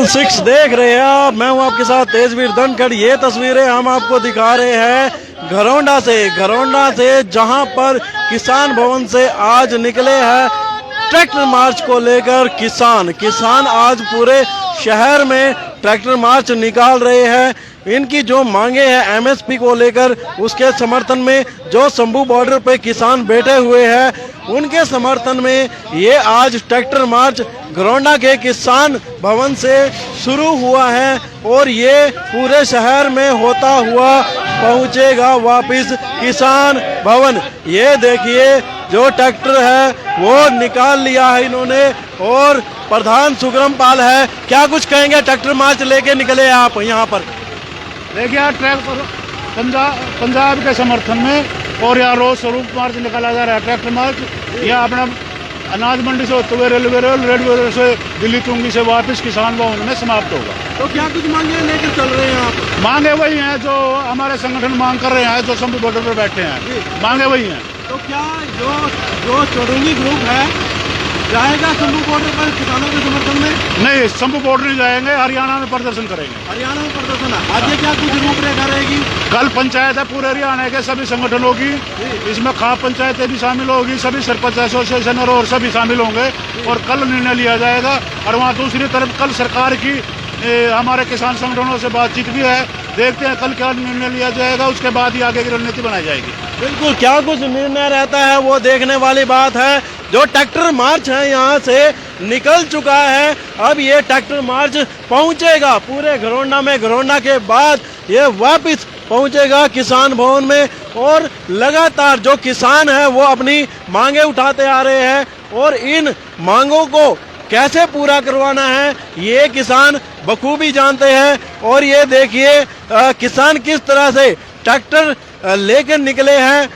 6 देख रहे हैं आप, मैं हूं आपके साथ तेजवीर धनखड़। ये तस्वीरें हम आपको दिखा रहे हैं घरौंडा से जहां पर किसान भवन से आज निकले हैं ट्रैक्टर मार्च को लेकर किसान आज पूरे शहर में ट्रैक्टर मार्च निकाल रहे हैं। इनकी जो मांगे हैं एमएसपी को लेकर, उसके समर्थन में जो शंभू बॉर्डर पे किसान बैठे हुए हैं उनके समर्थन में ये आज ट्रैक्टर मार्च घरौंडा के किसान भवन से शुरू हुआ है और ये पूरे शहर में होता हुआ पहुंचेगा वापस किसान भवन। ये देखिए जो ट्रैक्टर है वो निकाल लिया है इन्होंने और प्रधान सुग्रम पाल है। क्या कुछ कहेंगे, ट्रैक्टर मार्च लेके निकले आप यहाँ पर? देखिए ट्रैक्टर पंजाब के समर्थन में और यहाँ रोज स्वरूप मार्च निकाला जा रहा है। ट्रैक्टर मार्च यह अपना अनाज मंडी से होते हुए रेलवे से दिल्ली तुंगी से वापस किसान भवन में समाप्त होगा। तो क्या कुछ मांगे लेकर चल रहे हैं आप? मांगे वही हैं जो हमारे संगठन मांग कर रहे हैं, जो शंभू बॉर्डर पर बैठे हैं, मांगे वही हैं। तो क्या जो चौरंगी ग्रुप है जाएगा शंभू बॉर्डर पर किसानों के समर्थन में? नहीं, शंभू बॉर्डर नहीं जाएंगे, हरियाणा में प्रदर्शन करेंगे। हरियाणा में प्रदर्शन है। आगे क्या कुछ रूपरेखा रहेगी? कल पंचायत है पूरे हरियाणा के सभी संगठन होगी, इसमें खाप पंचायतें भी शामिल होगी, सभी सरपंच एसोसिएशन और सभी शामिल होंगे और कल निर्णय लिया जाएगा। और वहाँ दूसरी तरफ कल सरकार की हमारे किसान संगठनों से बातचीत भी है, देखते हैं कल क्या निर्णय लिया जाएगा, उसके बाद ही आगे की रणनीति बनाई जाएगी। बिल्कुल, क्या कुछ निर्णय रहता है वो देखने वाली बात है। जो ट्रैक्टर मार्च है यहाँ से निकल चुका है, अब ये ट्रैक्टर मार्च पहुँचेगा पूरे घरौंडा में। घरौंडा के बाद ये वापस पहुँचेगा किसान भवन में और लगातार जो किसान है वो अपनी मांगे उठाते आ रहे हैं और इन मांगों को कैसे पूरा करवाना है ये किसान बखूबी जानते हैं। और ये देखिए किसान किस तरह से ट्रैक्टर लेकर निकले हैं,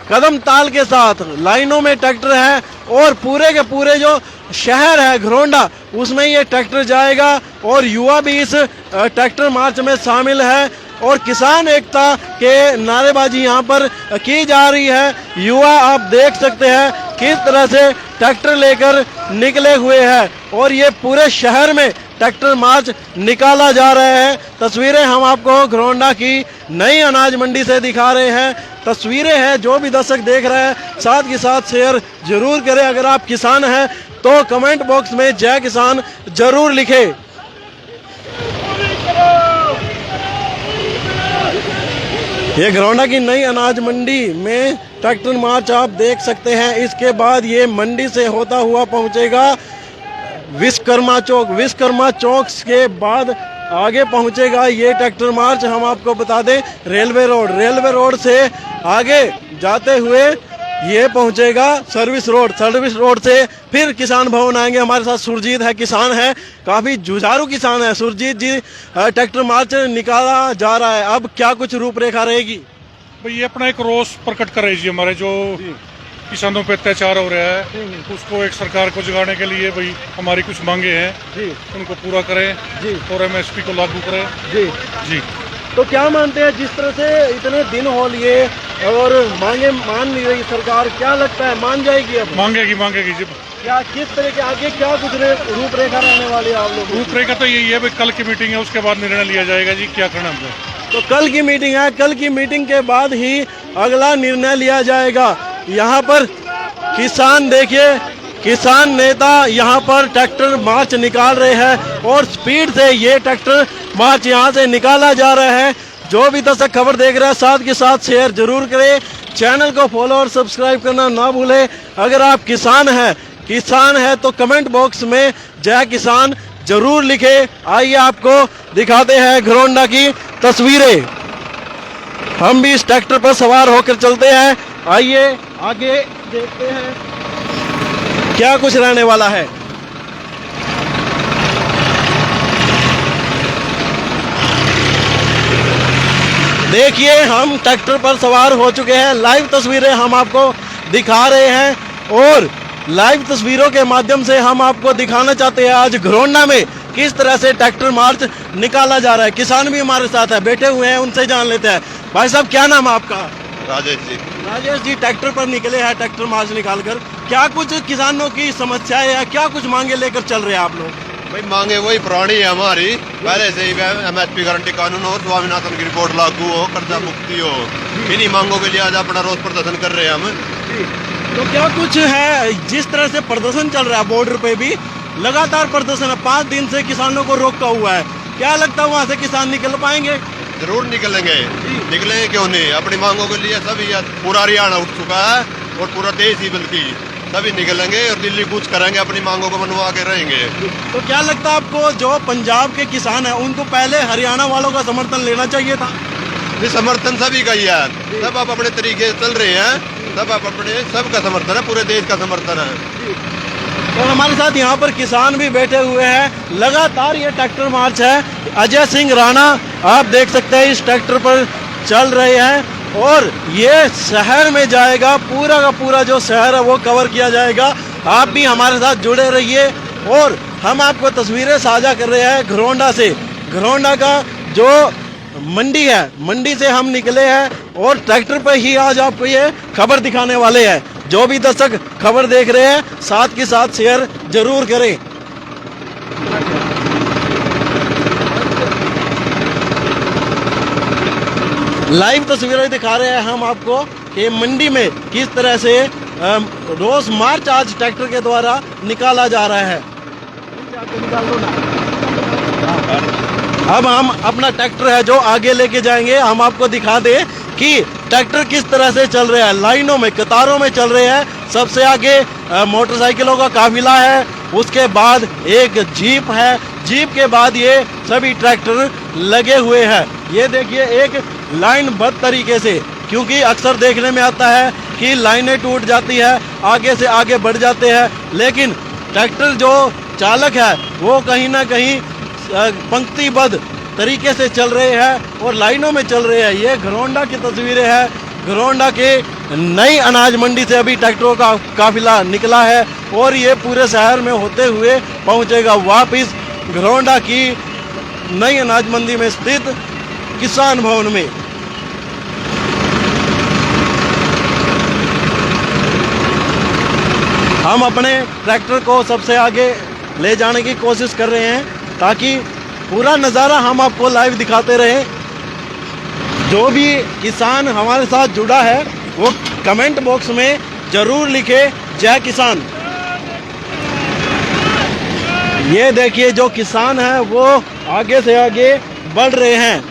कदम ताल के साथ लाइनों में ट्रैक्टर है और पूरे के पूरे जो शहर है घरौंडा उसमें ये ट्रैक्टर जाएगा और युवा भी इस ट्रैक्टर मार्च में शामिल है और किसान एकता के नारेबाजी यहाँ पर की जा रही है। युवा आप देख सकते हैं किस तरह से ट्रैक्टर लेकर निकले हुए हैं और ये पूरे शहर में ट्रैक्टर मार्च निकाला जा रहा है। तस्वीरें हम आपको घरौंडा की नई अनाज मंडी से दिखा रहे हैं। तस्वीरें हैं, जो भी दर्शक देख रहे हैं साथ के साथ शेयर जरूर करें। अगर आप किसान हैं तो कमेंट बॉक्स में जय किसान जरूर लिखें। ये घरौंडा की नई अनाज मंडी में ट्रैक्टर मार्च आप देख सकते हैं। इसके बाद ये मंडी से होता हुआ पहुंचेगा विश्वकर्मा चौक के बाद आगे पहुंचेगा ये ट्रैक्टर मार्च। हम आपको बता दें रेलवे रोड से आगे जाते हुए ये पहुंचेगा सर्विस रोड से फिर किसान भवन आएंगे। हमारे साथ सुरजीत है, किसान है, काफ़ी जुझारू किसान है। सुरजीत जी, ट्रैक्टर मार्च निकाला जा रहा है, अब क्या कुछ रूपरेखा रहेगी? भाई ये अपना एक रोष प्रकट कर रही है हमारे जो किसानों पे अत्याचार हो रहा है, उसको एक सरकार को जगाने के लिए भाई हमारी कुछ मांगे हैं, उनको पूरा करें और एमएसपी को लागू करें। जी तो क्या मानते हैं, जिस तरह से इतने दिन हो लिए और मांगे मान नहीं रही सरकार, क्या लगता है मान जाएगी? अब मांगेगी जी। क्या किस तरह के आगे क्या कुछ रूपरेखा रहने वाली है आप लोग? रूपरेखा तो यही है भाई, कल की मीटिंग है उसके बाद निर्णय लिया जाएगा जी क्या करना है। तो कल की मीटिंग है, कल की मीटिंग के बाद ही अगला निर्णय लिया जाएगा। यहाँ पर किसान देखिए, किसान नेता यहाँ पर ट्रैक्टर मार्च निकाल रहे हैं और स्पीड से ये ट्रैक्टर मार्च यहाँ से निकाला जा रहा है। जो भी दर्शक खबर देख रहे हैं साथ के साथ शेयर जरूर करें, चैनल को फॉलो और सब्सक्राइब करना ना भूलें। अगर आप किसान हैं तो कमेंट बॉक्स में जय किसान जरूर लिखें। आइए आपको दिखाते हैं घरौंडा की तस्वीरें। हम भी इस ट्रैक्टर पर सवार होकर चलते हैं। आइए आगे देखते हैं क्या कुछ रहने वाला है। देखिए हम ट्रैक्टर पर सवार हो चुके हैं, लाइव तस्वीरें हम आपको दिखा रहे हैं और लाइव तस्वीरों के माध्यम से हम आपको दिखाना चाहते हैं आज घरौंडा में किस तरह से ट्रैक्टर मार्च निकाला जा रहा है। किसान भी हमारे साथ है, बैठे हुए हैं, उनसे जान लेते हैं। भाई साहब क्या नाम है आपका? राजेश जी ट्रैक्टर पर निकले हैं ट्रैक्टर मार्च निकालकर, क्या कुछ किसानों की समस्याएं है, क्या कुछ मांगे लेकर चल रहे हैं आप लोग? भाई मांगे वही पुरानी है हमारी, पहले से ही MSP गारंटी कानून और स्वामीनाथन की रिपोर्ट लागू हो, कर्जा मुक्ति हो, इन्हीं मांगों के लिए आज अपना रोज प्रदर्शन कर रहे हैं हम। तो क्या कुछ है, जिस तरह से प्रदर्शन चल रहा है बॉर्डर पे भी लगातार प्रदर्शन है, 5 दिन से किसानों को रोका हुआ है, क्या लगता है वहाँ से किसान निकल पाएंगे? जरूर निकलेंगे, निकलेंगे क्यों नहीं। अपनी मांगों के लिए सभी पूरा हरियाणा उठ चुका है और पूरा देश ही बल्कि सभी निकलेंगे और दिल्ली कूच करेंगे, अपनी मांगों को मनवा के रहेंगे। तो क्या लगता है आपको, जो पंजाब के किसान हैं उनको पहले हरियाणा वालों का समर्थन लेना चाहिए था? ये समर्थन सभी का ही है, सब आप अपने तरीके से चल रहे हैं, सब आप अपने सबका समर्थन है, पूरे देश का समर्थन है। तो हमारे साथ यहाँ पर किसान भी बैठे हुए हैं, लगातार ये ट्रैक्टर मार्च है। अजय सिंह राणा आप देख सकते हैं इस ट्रैक्टर पर चल रहे हैं और ये शहर में जाएगा, पूरा का पूरा जो शहर है वो कवर किया जाएगा। आप भी हमारे साथ जुड़े रहिए और हम आपको तस्वीरें साझा कर रहे हैं घरौंडा से। घरौंडा का जो मंडी है, मंडी से हम निकले हैं और ट्रैक्टर पर ही आज आपको ये खबर दिखाने वाले हैं। जो भी दर्शक खबर देख रहे हैं साथ के साथ शेयर जरूर करें। लाइव तस्वीरें दिखा रहे हैं हम आपको कि मंडी में किस तरह से रोज मार्च आज ट्रैक्टर के द्वारा निकाला जा रहा है। अब हम अपना ट्रैक्टर है जो आगे लेके जाएंगे, हम आपको दिखा दें कि ट्रैक्टर किस तरह से चल रहे हैं, लाइनों में कतारों में चल रहे हैं। सबसे आगे मोटरसाइकिलों का काफिला है, उसके बाद एक जीप है, जीप के बाद ये सभी ट्रैक्टर लगे हुए हैं। ये देखिए एक लाइनबद्ध तरीके से, क्योंकि अक्सर देखने में आता है कि लाइनें टूट जाती है, आगे से आगे बढ़ जाते हैं, लेकिन ट्रैक्टर जो चालक है वो कहीं ना कहीं पंक्तिबद्ध तरीके से चल रहे हैं और लाइनों में चल रहे हैं। ये घरौंडा की तस्वीरें हैं, घरौंडा के नई अनाज मंडी से अभी ट्रैक्टरों का काफिला निकला है और ये पूरे शहर में होते हुए पहुंचेगा वापिस घरौंडा की नई अनाज मंडी में स्थित किसान भवन में। हम अपने ट्रैक्टर को सबसे आगे ले जाने की कोशिश कर रहे हैं ताकि पूरा नज़ारा हम आपको लाइव दिखाते रहें। जो भी किसान हमारे साथ जुड़ा है वो कमेंट बॉक्स में ज़रूर लिखे जय किसान। ये देखिए जो किसान हैं वो आगे से आगे बढ़ रहे हैं।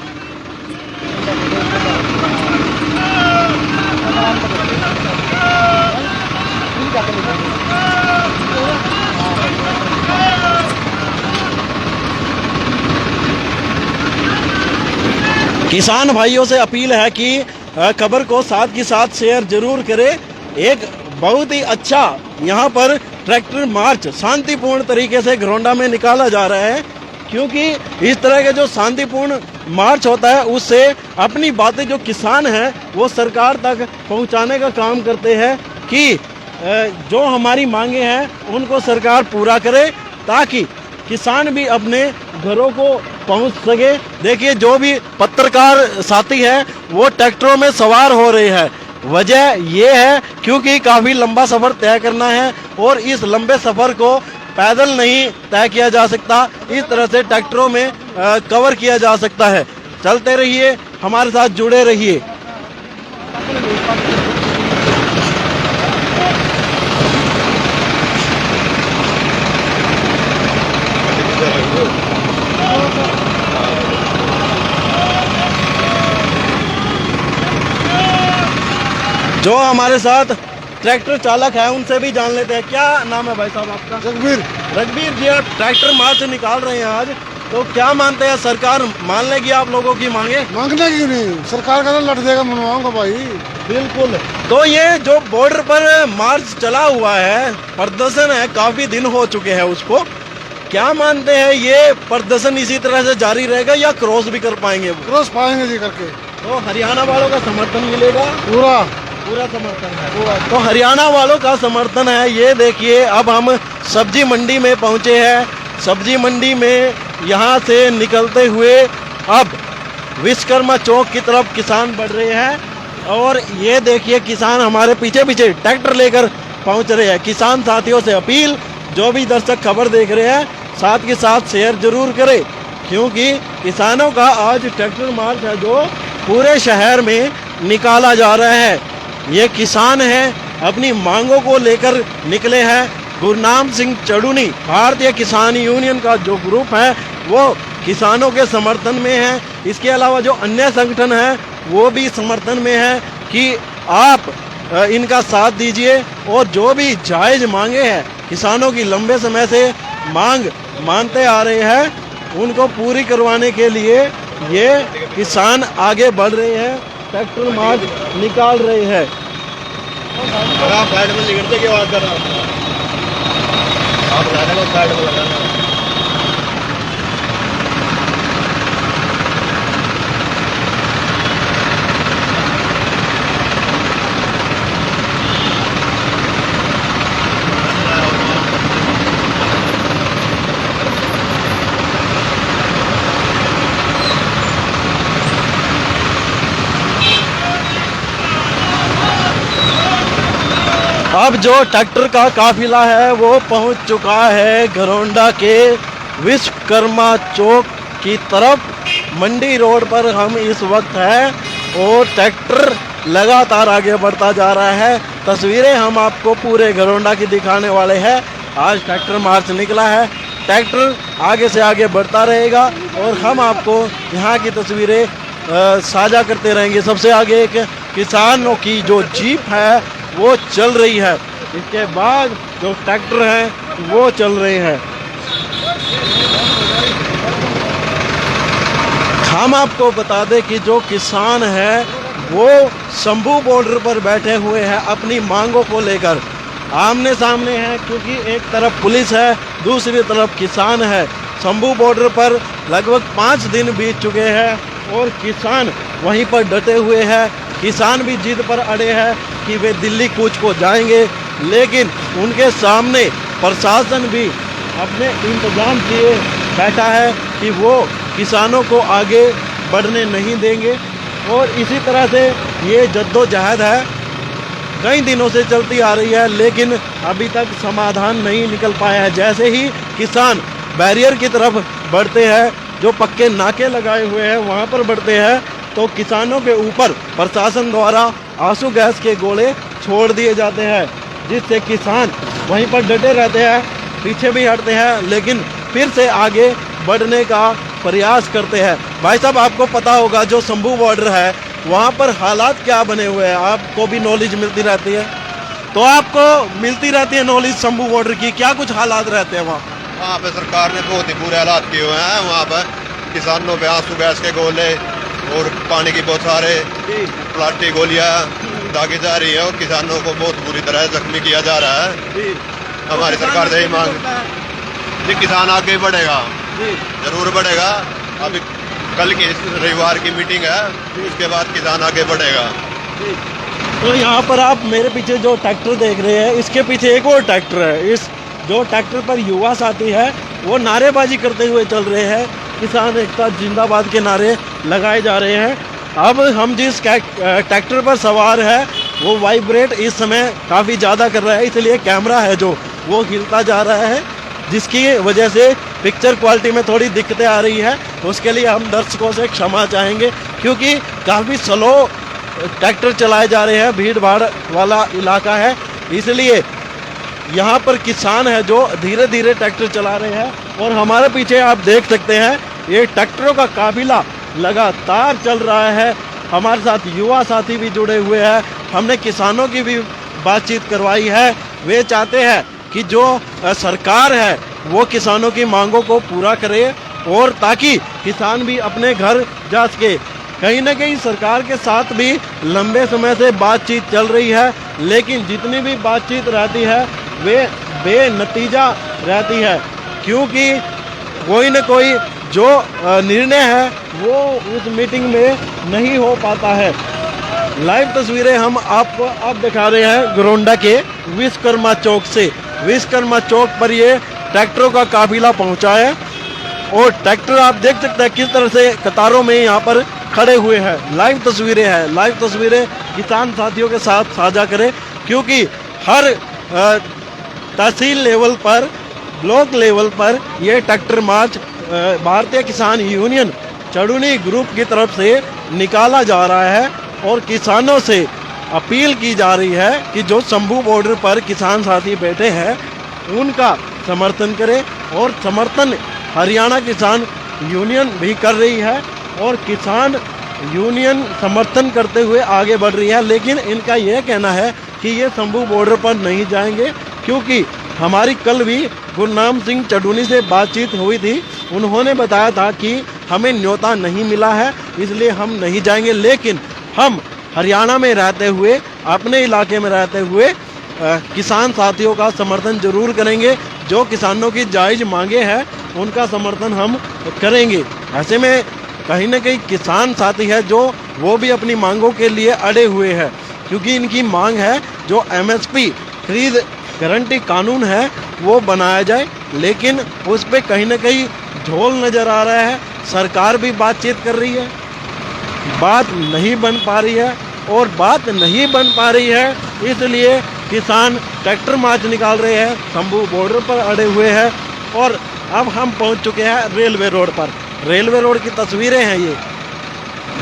किसान भाइयों से अपील है कि खबर को साथ के साथ शेयर जरूर करें। एक बहुत ही अच्छा यहाँ पर ट्रैक्टर मार्च शांतिपूर्ण तरीके से घरौंडा में निकाला जा रहा है, क्योंकि इस तरह के जो शांतिपूर्ण मार्च होता है उससे अपनी बातें जो किसान हैं वो सरकार तक पहुँचाने का काम करते हैं कि जो हमारी मांगे हैं उनको सरकार पूरा करे ताकि किसान भी अपने घरों को पहुंच सके। देखिए जो भी पत्रकार साथी है वो ट्रैक्टरों में सवार हो रहे हैं, वजह ये है क्योंकि काफ़ी लंबा सफ़र तय करना है और इस लंबे सफ़र को पैदल नहीं तय किया जा सकता, इस तरह से ट्रैक्टरों में कवर किया जा सकता है। चलते रहिए, हमारे साथ जुड़े रहिए। जो हमारे साथ ट्रैक्टर चालक है उनसे भी जान लेते हैं। क्या नाम है भाई साहब आपका? रघबीर जी, आप ट्रैक्टर मार्च निकाल रहे हैं आज, तो क्या मानते हैं सरकार मान लेगी आप लोगों की मांगे? मांगने की नहीं, सरकार का तो लट देगा, मनवाऊंगा भाई। बिल्कुल। तो ये जो बॉर्डर पर मार्च चला हुआ है, प्रदर्शन है, काफी दिन हो चुके हैं उसको, क्या मानते हैं ये प्रदर्शन इसी तरह से जारी रहेगा या क्रॉस भी कर पाएंगे? क्रॉस पाएंगे जी करके। तो हरियाणा वालों का समर्थन मिलेगा? पूरा समर्थन है। तो हरियाणा वालों का समर्थन है। ये देखिए अब हम सब्जी मंडी में पहुंचे हैं। सब्जी मंडी में यहाँ से निकलते हुए अब विश्वकर्मा चौक की तरफ किसान बढ़ रहे हैं और ये देखिए किसान हमारे पीछे पीछे ट्रैक्टर लेकर पहुंच रहे हैं। किसान साथियों से अपील, जो भी दर्शक खबर देख रहे हैं साथ के साथ शेयर जरूर करें, क्योंकि किसानों का आज ट्रैक्टर मार्च है जो पूरे शहर में निकाला जा रहा है। ये किसान हैं, अपनी मांगों को लेकर निकले हैं। गुरनाम सिंह चड़ूनी भारतीय किसान यूनियन का जो ग्रुप है वो किसानों के समर्थन में है। इसके अलावा जो अन्य संगठन है वो भी समर्थन में है कि आप इनका साथ दीजिए और जो भी जायज़ मांगे हैं किसानों की लंबे समय से मानते आ रहे हैं उनको पूरी करवाने के लिए ये किसान आगे बढ़ रहे हैं, ट्रैक्टर मार्च निकाल रहे हैं। आप साइड में निकलते क्या बात कर रहे हो? आप साइड में लगाना। अब जो ट्रैक्टर का काफिला है वो पहुंच चुका है घरौंडा के विश्वकर्मा चौक की तरफ। मंडी रोड पर हम इस वक्त हैं और ट्रैक्टर लगातार आगे बढ़ता जा रहा है। तस्वीरें हम आपको पूरे घरौंडा की दिखाने वाले हैं। आज ट्रैक्टर मार्च निकला है, ट्रैक्टर आगे से आगे बढ़ता रहेगा और हम आपको यहाँ की तस्वीरें साझा करते रहेंगे। सबसे आगे एक किसानों की जो जीप है वो चल रही है, इसके बाद जो ट्रैक्टर हैं वो चल रहे हैं। हम आपको बता दें कि जो किसान है वो शंभू बॉर्डर पर बैठे हुए हैं अपनी मांगों को लेकर। आमने सामने हैं क्योंकि एक तरफ पुलिस है, दूसरी तरफ किसान है। शंभू बॉर्डर पर लगभग 5 दिन बीत चुके हैं और किसान वहीं पर डटे हुए हैं। किसान भी जिद पर अड़े हैं कि वे दिल्ली कूच को जाएंगे, लेकिन उनके सामने प्रशासन भी अपने इंतजाम किए बैठा है कि वो किसानों को आगे बढ़ने नहीं देंगे। और इसी तरह से ये जद्दोजहद है कई दिनों से चलती आ रही है, लेकिन अभी तक समाधान नहीं निकल पाया है। जैसे ही किसान बैरियर की तरफ बढ़ते हैं, जो पक्के नाके लगाए हुए हैं वहाँ पर बढ़ते हैं, तो किसानों के ऊपर प्रशासन द्वारा आंसू गैस के गोले छोड़ दिए जाते हैं, जिससे किसान वहीं पर डटे रहते हैं, पीछे भी हटते हैं, लेकिन फिर से आगे बढ़ने का प्रयास करते हैं। भाई साहब, आपको पता होगा जो शंभू बॉर्डर है वहाँ पर हालात क्या बने हुए हैं, आपको भी नॉलेज मिलती रहती है, तो आपको मिलती रहती है नॉलेज शंभू बॉर्डर की, क्या कुछ हालात रहते हैं वहाँ पे सरकार ने बहुत ही बुरे हालात किए हुए हैं। वहाँ पर किसानों पे आंसू गैस के गोले और पानी की बहुत सारे प्लास्टिक गोलियां दागी जा रही है और किसानों को बहुत बुरी तरह जख्मी किया जा रहा है। हमारी सरकार से ही मांग जी, किसान आगे बढ़ेगा, जरूर बढ़ेगा। अभी कल की रविवार की मीटिंग है, उसके बाद किसान आगे बढ़ेगा। तो यहाँ पर आप मेरे पीछे जो ट्रैक्टर देख रहे हैं, इसके पीछे एक और ट्रैक्टर है। इस जो ट्रैक्टर पर युवा साथी है वो नारेबाजी करते हुए चल रहे हैं, किसान एकता जिंदाबाद के नारे लगाए जा रहे हैं। अब हम जिस ट्रैक्टर पर सवार है वो वाइब्रेट इस समय काफ़ी ज़्यादा कर रहा है, इसलिए कैमरा है जो वो हिलता जा रहा है, जिसकी वजह से पिक्चर क्वालिटी में थोड़ी दिक्कतें आ रही है। उसके लिए हम दर्शकों से क्षमा चाहेंगे, क्योंकि काफ़ी स्लो ट्रैक्टर चलाए जा रहे हैं, भीड़ भाड़ वाला इलाका है, इसलिए यहाँ पर किसान है जो धीरे धीरे ट्रैक्टर चला रहे हैं। और हमारे पीछे आप देख सकते हैं ये ट्रैक्टरों का काफिला लगातार चल रहा है। हमारे साथ युवा साथी भी जुड़े हुए हैं, हमने किसानों की भी बातचीत करवाई है। वे चाहते हैं कि जो सरकार है वो किसानों की मांगों को पूरा करे और ताकि किसान भी अपने घर जा सके। कहीं ना कहीं सरकार के साथ भी लंबे समय से बातचीत चल रही है, लेकिन जितनी भी बातचीत रहती है वे बेनतीजा रहती है, क्योंकि कोई न कोई जो निर्णय है वो उस मीटिंग में नहीं हो पाता है। लाइव तस्वीरें हम आपको अब दिखा रहे हैं घरौंडा के विश्वकर्मा चौक से। विश्वकर्मा चौक पर ये ट्रैक्टरों का काफिला पहुंचा है और ट्रैक्टर आप देख सकते हैं किस तरह से कतारों में यहाँ पर खड़े हुए हैं। लाइव तस्वीरें हैं, लाइव तस्वीरें किसान साथियों के साथ साझा करें, क्योंकि हर तहसील लेवल पर ब्लॉक लेवल पर ये ट्रैक्टर मार्च भारतीय किसान यूनियन चड़ूनी ग्रुप की तरफ से निकाला जा रहा है और किसानों से अपील की जा रही है कि जो शंभू बॉर्डर पर किसान साथी बैठे हैं उनका समर्थन करें, और समर्थन हरियाणा किसान यूनियन भी कर रही है और किसान यूनियन समर्थन करते हुए आगे बढ़ रही है। लेकिन इनका यह कहना है कि ये शंभू बॉर्डर पर नहीं जाएंगे, क्योंकि हमारी कल भी गुरनाम सिंह चड़ूनी से बातचीत हुई थी। उन्होंने बताया था कि हमें न्योता नहीं मिला है, इसलिए हम नहीं जाएंगे, लेकिन हम हरियाणा में रहते हुए, अपने इलाके में रहते हुए किसान साथियों का समर्थन जरूर करेंगे। जो किसानों की जायज़ मांगे हैं उनका समर्थन हम करेंगे। ऐसे में कहीं ना कहीं किसान साथी है जो वो भी अपनी मांगों के लिए अड़े हुए हैं, क्योंकि इनकी मांग है जो MSP खरीद गारंटी कानून है वो बनाया जाए, लेकिन उस पर कहीं ना कहीं झोल नज़र आ रहा है। सरकार भी बातचीत कर रही है, बात नहीं बन पा रही है, और बात नहीं बन पा रही है इसलिए किसान ट्रैक्टर मार्च निकाल रहे हैं, शंभू बॉर्डर पर अड़े हुए हैं। और अब हम पहुंच चुके हैं रेलवे रोड पर। रेलवे रोड की तस्वीरें हैं ये,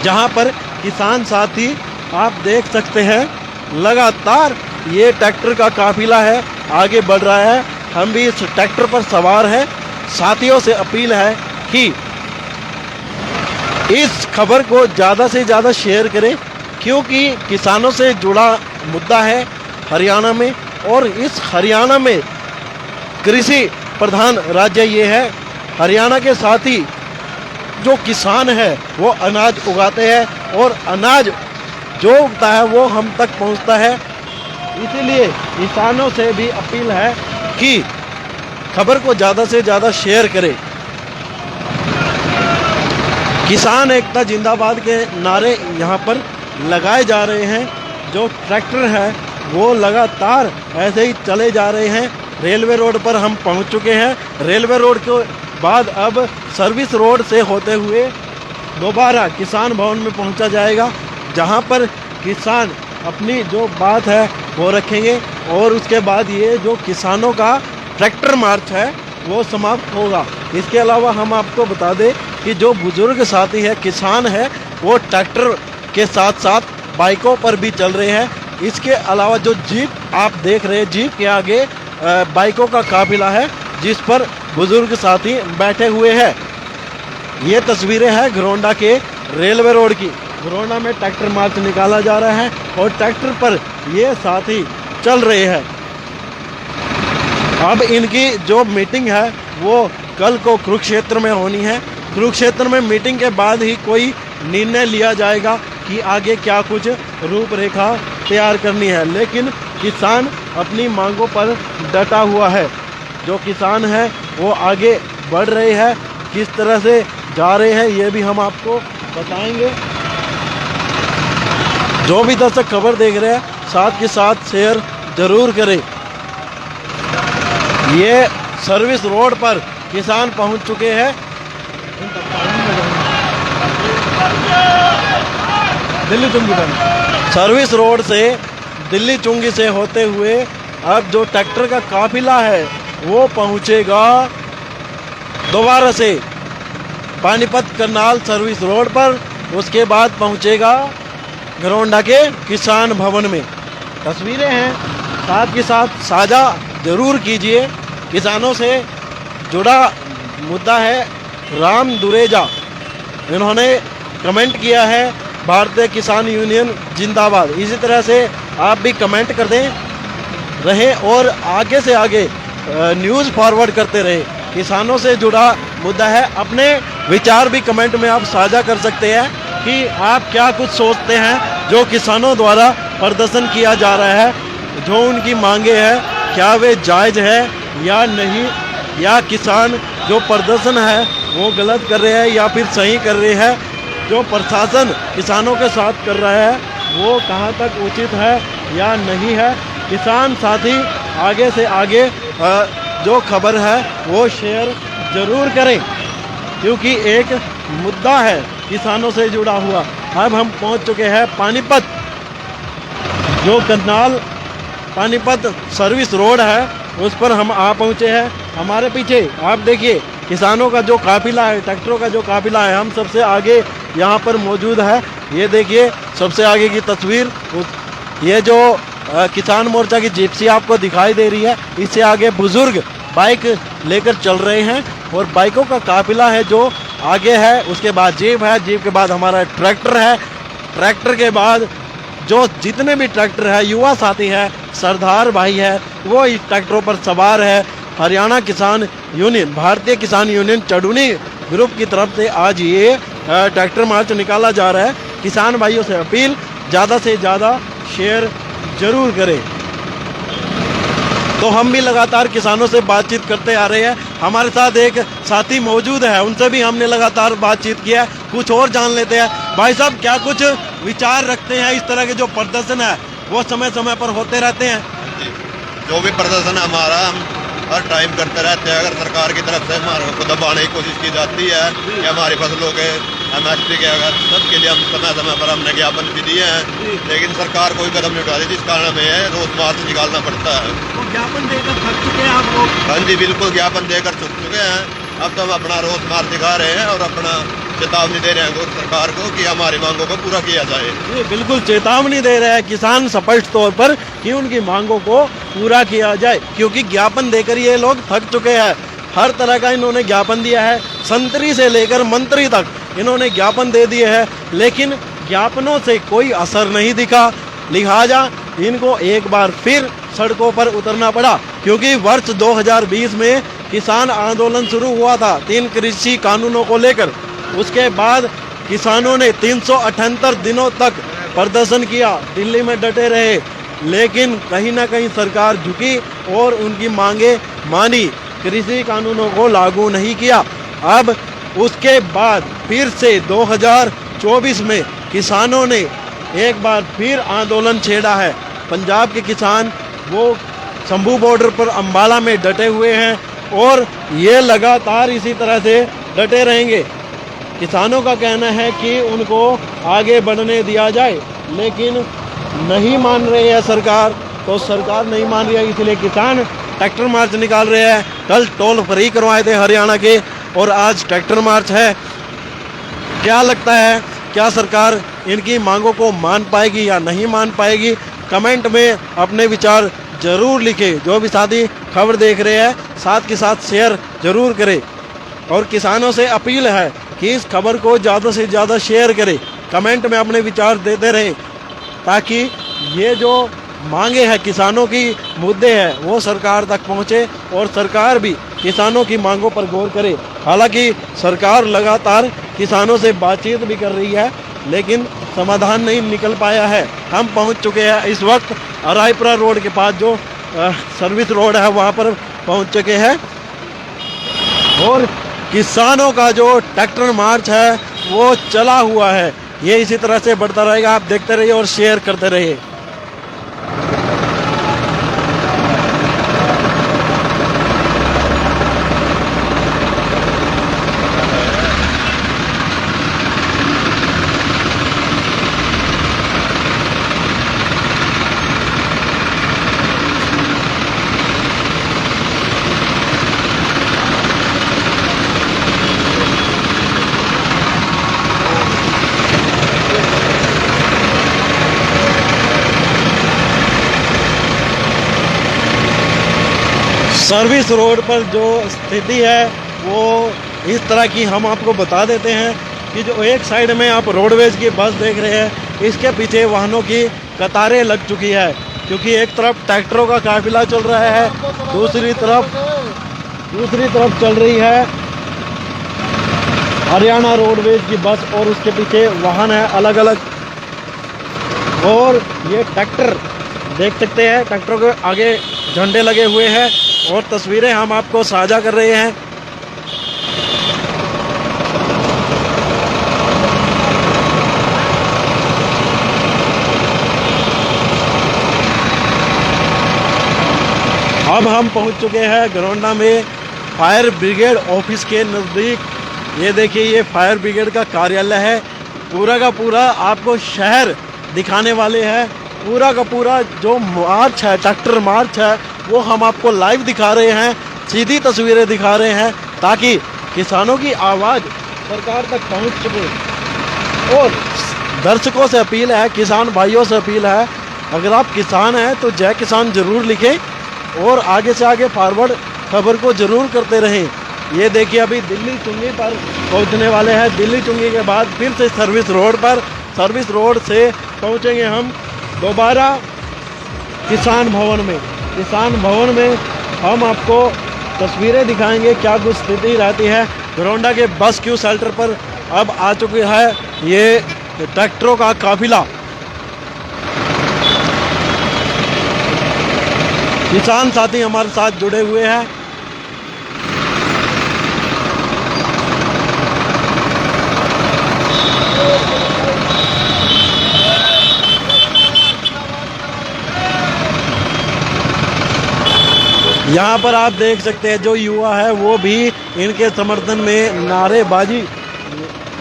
जहां पर किसान साथी आप देख सकते हैं लगातार ये ट्रैक्टर का काफिला है आगे बढ़ रहा है। हम भी इस ट्रैक्टर पर सवार हैं। साथियों से अपील है कि इस खबर को ज़्यादा से ज़्यादा शेयर करें, क्योंकि किसानों से जुड़ा मुद्दा है हरियाणा में, और इस हरियाणा में कृषि प्रधान राज्य ये है। हरियाणा के साथ ही जो किसान है वो अनाज उगाते हैं, और अनाज जो उगता है वो हम तक पहुंचता है। इसीलिए किसानों से भी अपील है कि खबर को ज़्यादा से ज़्यादा शेयर करें। किसान एकता जिंदाबाद के नारे यहाँ पर लगाए जा रहे हैं। जो ट्रैक्टर है वो लगातार ऐसे ही चले जा रहे हैं। रेलवे रोड पर हम पहुँच चुके हैं। रेलवे रोड के बाद अब सर्विस रोड से होते हुए दोबारा किसान भवन में पहुंचा जाएगा, जहां पर किसान अपनी जो बात है वो रखेंगे, और उसके बाद ये जो किसानों का ट्रैक्टर मार्च है वो समाप्त होगा। इसके अलावा हम आपको बता दें कि जो बुजुर्ग साथी है, किसान है, वो ट्रैक्टर के साथ साथ बाइकों पर भी चल रहे हैं। इसके अलावा जो जीप आप देख रहे हैं, जीप के आगे बाइकों का काफिला है जिस पर बुजुर्ग साथी बैठे हुए हैं। ये तस्वीरें हैं घरोंडा के रेलवे रोड की। घरोंडा में ट्रैक्टर मार्च निकाला जा रहा है और ट्रैक्टर पर ये साथी चल रहे हैं। अब इनकी जो मीटिंग है वो कल को कुरुक्षेत्र में होनी है। कुरुक्षेत्र में मीटिंग के बाद ही कोई निर्णय लिया जाएगा कि आगे क्या कुछ रूपरेखा तैयार करनी है, लेकिन किसान अपनी मांगों पर डटा हुआ है। जो किसान है वो आगे बढ़ रहे हैं, किस तरह से जा रहे हैं ये भी हम आपको बताएंगे। जो भी दर्शक खबर देख रहे हैं साथ के साथ शेयर जरूर करें। ये सर्विस रोड पर किसान पहुंच चुके हैं। दिल्ली चुंगी सर्विस रोड से दिल्ली चुंगी से होते हुए अब जो ट्रैक्टर का काफिला है वो पहुंचेगा दोबारा से पानीपत करनाल सर्विस रोड पर। उसके बाद पहुंचेगा घरोंडा के किसान भवन में। तस्वीरें हैं, साथ के साथ साझा जरूर कीजिए। किसानों से जुड़ा मुद्दा है। राम दुरेजा इन्होंने कमेंट किया है भारतीय किसान यूनियन जिंदाबाद। इसी तरह से आप भी कमेंट कर दें रहे और आगे से आगे न्यूज़ फॉरवर्ड करते रहे। किसानों से जुड़ा मुद्दा है। अपने विचार भी कमेंट में आप साझा कर सकते हैं कि आप क्या कुछ सोचते हैं जो किसानों द्वारा प्रदर्शन किया जा रहा है, जो उनकी मांगे हैं क्या वे जायज़ है या नहीं, या किसान जो प्रदर्शन है वो गलत कर रहे हैं या फिर सही कर रहे हैं। जो प्रशासन किसानों के साथ कर रहा है वो कहाँ तक उचित है या नहीं है। किसान साथी आगे से आगे जो खबर है वो शेयर ज़रूर करें, क्योंकि एक मुद्दा है किसानों से जुड़ा हुआ। अब हम पहुंच चुके हैं पानीपत। जो करनाल पानीपत सर्विस रोड है उस पर हम आ पहुँचे हैं। हमारे पीछे आप देखिए किसानों का जो काफिला है, ट्रैक्टरों का जो काफिला है, हम सबसे आगे यहाँ पर मौजूद है। ये देखिए सबसे आगे की तस्वीर, ये जो किसान मोर्चा की जिप्सी आपको दिखाई दे रही है, इससे आगे बुजुर्ग बाइक लेकर चल रहे हैं और बाइकों का काफिला है जो आगे है। उसके बाद जीप है, जीप के बाद हमारा ट्रैक्टर है, ट्रैक्टर के बाद जो जितने भी ट्रैक्टर है, युवा साथी है, सरदार भाई है, वो इस ट्रैक्टरों पर सवार है। हरियाणा किसान यूनियन, भारतीय किसान यूनियन चडूनी ग्रुप की तरफ से आज ये ट्रैक्टर मार्च निकाला जा रहा है। किसान भाइयों से अपील, ज़्यादा से ज़्यादा शेयर जरूर करें। तो हम भी लगातार किसानों से बातचीत करते आ रहे हैं। हमारे साथ एक साथी मौजूद है, उनसे भी हमने लगातार बातचीत किया है। कुछ और जान लेते हैं। भाई साहब, क्या कुछ विचार रखते हैं? इस तरह के जो प्रदर्शन है वो समय समय पर होते रहते हैं? जो भी प्रदर्शन है हमारा, हम हर टाइम करते रहते हैं। अगर सरकार की तरफ से हमारे को दबाने की कोशिश की जाती है कि हमारी फसलों के MSP के, अगर सबके लिए हम समय समय पर हमने ज्ञापन भी दिए हैं, लेकिन सरकार कोई कदम नहीं उठाती, जिस कारण हमें रोज मार्च निकालना पड़ता है। तो ज्ञापन देकर थक चुके हैं आप लोग? हाँ जी, बिल्कुल ज्ञापन देकर चुक चुके हैं। अब तो हम अपना रोज मार्च दिखा रहे हैं और अपना चेतावनी दे रहे हैं सरकार को कि हमारी मांगों को पूरा किया जाए। ये बिल्कुल चेतावनी दे रहे हैं किसान स्पष्ट तौर पर कि उनकी मांगों को पूरा किया जाए, क्योंकि ज्ञापन देकर ये लोग थक चुके हैं। हर तरह का इन्होंने ज्ञापन दिया है, संतरी से लेकर मंत्री तक इन्होंने ज्ञापन दे दिए हैं, लेकिन ज्ञापनों से कोई असर नहीं दिखा। लिहाजा इनको एक बार फिर सड़कों पर उतरना पड़ा, क्योंकि वर्ष 2020 में किसान आंदोलन शुरू हुआ था 3 कृषि कानूनों को लेकर। उसके बाद किसानों ने 378 दिनों तक प्रदर्शन किया, दिल्ली में डटे रहे, लेकिन कहीं ना कहीं सरकार झुकी और उनकी मांगे मानी, कृषि कानूनों को लागू नहीं किया। अब उसके बाद फिर से 2024 में किसानों ने एक बार फिर आंदोलन छेड़ा है। पंजाब के किसान वो शंभू बॉर्डर पर अंबाला में डटे हुए हैं और ये लगातार इसी तरह से डटे रहेंगे। किसानों का कहना है कि उनको आगे बढ़ने दिया जाए, लेकिन नहीं मान रही है सरकार। तो सरकार नहीं मान रही है, इसलिए किसान ट्रैक्टर मार्च निकाल रहे हैं। कल टोल फ्री करवाए थे हरियाणा के और आज ट्रैक्टर मार्च है। क्या लगता है, क्या सरकार इनकी मांगों को मान पाएगी या नहीं मान पाएगी? कमेंट में अपने विचार जरूर लिखें। जो भी साथी खबर देख रहे हैं साथ के साथ शेयर जरूर करें और किसानों से अपील है कि इस खबर को ज़्यादा से ज़्यादा शेयर करें, कमेंट में अपने विचार देते रहें, ताकि ये जो मांगे हैं किसानों की, मुद्दे हैं, वो सरकार तक पहुँचे और सरकार भी किसानों की मांगों पर गौर करे। हालांकि सरकार लगातार किसानों से बातचीत भी कर रही है, लेकिन समाधान नहीं निकल पाया है। हम पहुंच चुके हैं इस वक्त रायपुरा रोड के पास, जो सर्विस रोड है वहां पर पहुंच चुके हैं और किसानों का जो ट्रैक्टर मार्च है वो चला हुआ है। ये इसी तरह से बढ़ता रहेगा। आप देखते रहिए और शेयर करते रहिए। सर्विस रोड पर जो स्थिति है वो इस तरह की हम आपको बता देते हैं कि जो एक साइड में आप रोडवेज की बस देख रहे हैं, इसके पीछे वाहनों की कतारें लग चुकी है, क्योंकि एक तरफ ट्रैक्टरों का काफिला चल रहा है, दूसरी तरफ चल रही है हरियाणा रोडवेज की बस और उसके पीछे वाहन है अलग अलग। और ये ट्रैक्टर देख सकते हैं, ट्रैक्टरों के आगे झंडे लगे हुए हैं और तस्वीरें हम आपको साझा कर रहे हैं। अब हम पहुंच चुके हैं घरोंडा में फायर ब्रिगेड ऑफिस के नज़दीक। ये देखिए, ये फायर ब्रिगेड का कार्यालय है। पूरा का पूरा आपको शहर दिखाने वाले हैं। पूरा का पूरा जो मार्च है, ट्रैक्टर मार्च है, वो हम आपको लाइव दिखा रहे हैं, सीधी तस्वीरें दिखा रहे हैं, ताकि किसानों की आवाज़ सरकार तक पहुंच सके। और दर्शकों से अपील है, किसान भाइयों से अपील है, अगर आप किसान हैं तो जय किसान ज़रूर लिखें और आगे से आगे फॉरवर्ड खबर को ज़रूर करते रहें। ये देखिए अभी दिल्ली चुंगी पर पहुंचने वाले हैं। दिल्ली चुंगी के बाद फिर से सर्विस रोड पर, सर्विस रोड से पहुंचेंगे हम दोबारा किसान भवन में। किसान भवन में हम आपको तस्वीरें दिखाएंगे क्या कुछ स्थिति रहती है। घरौंडा के बस क्यू सेंटर पर अब आ चुके है ये ट्रैक्टरों का काफिला। किसान साथी हमारे साथ जुड़े हुए हैं। यहाँ पर आप देख सकते हैं जो युवा है वो भी इनके समर्थन में नारेबाजी